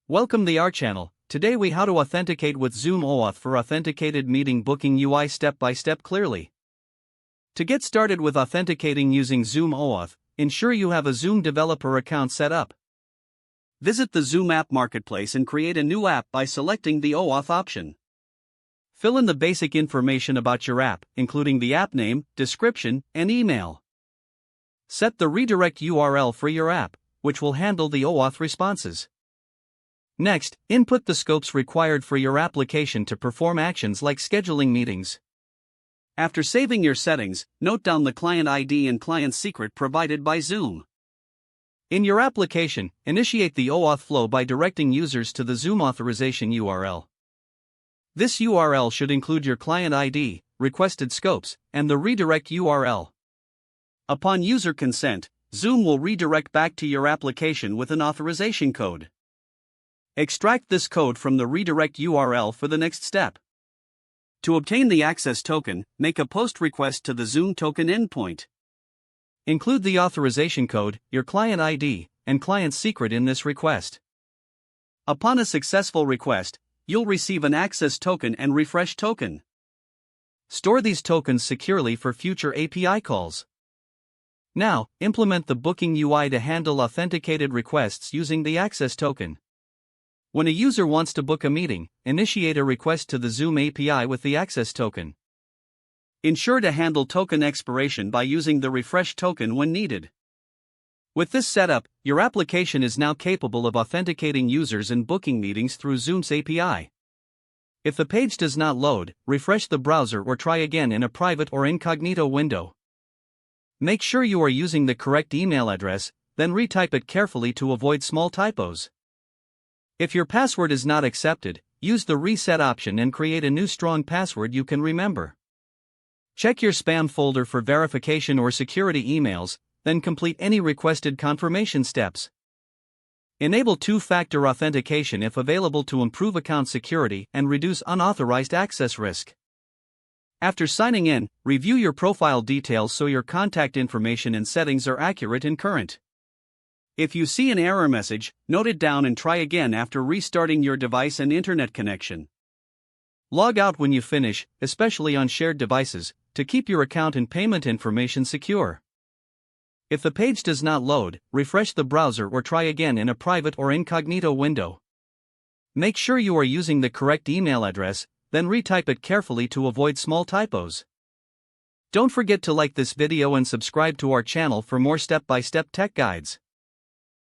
Welcome to our channel. Today we how to authenticate with Zoom OAuth for authenticated meeting booking UI step by step clearly. To get started with authenticating using Zoom OAuth, ensure you have a Zoom developer account set up. Visit the Zoom app marketplace and create a new app by selecting the OAuth option. Fill in the basic information about your app, including the app name, description, and email. Set the redirect URL for your app, which will handle the OAuth responses. Next, input the scopes required for your application to perform actions like scheduling meetings. After saving your settings, note down the client ID and client secret provided by Zoom. In your application, initiate the OAuth flow by directing users to the Zoom authorization URL. This URL should include your client ID, requested scopes, and the redirect URL. Upon user consent, Zoom will redirect back to your application with an authorization code. Extract this code from the redirect URL for the next step. To obtain the access token, make a POST request to the Zoom token endpoint. Include the authorization code, your client ID, and client secret in this request. Upon a successful request, you'll receive an access token and refresh token. Store these tokens securely for future API calls. Now, implement the booking UI to handle authenticated requests using the access token. When a user wants to book a meeting, initiate a request to the Zoom API with the access token. Ensure to handle token expiration by using the refresh token when needed. With this setup, your application is now capable of authenticating users and booking meetings through Zoom's API. If the page does not load, refresh the browser or try again in a private or incognito window. Make sure you are using the correct email address, then retype it carefully to avoid small typos. If your password is not accepted, use the reset option and create a new strong password you can remember. Check your spam folder for verification or security emails, then complete any requested confirmation steps. Enable two-factor authentication if available to improve account security and reduce unauthorized access risk. After signing in, review your profile details so your contact information and settings are accurate and current. If you see an error message, note it down and try again after restarting your device and internet connection. Log out when you finish, especially on shared devices, to keep your account and payment information secure. If the page does not load, refresh the browser or try again in a private or incognito window. Make sure you are using the correct email address, then retype it carefully to avoid small typos. Don't forget to like this video and subscribe to our channel for more step-by-step tech guides.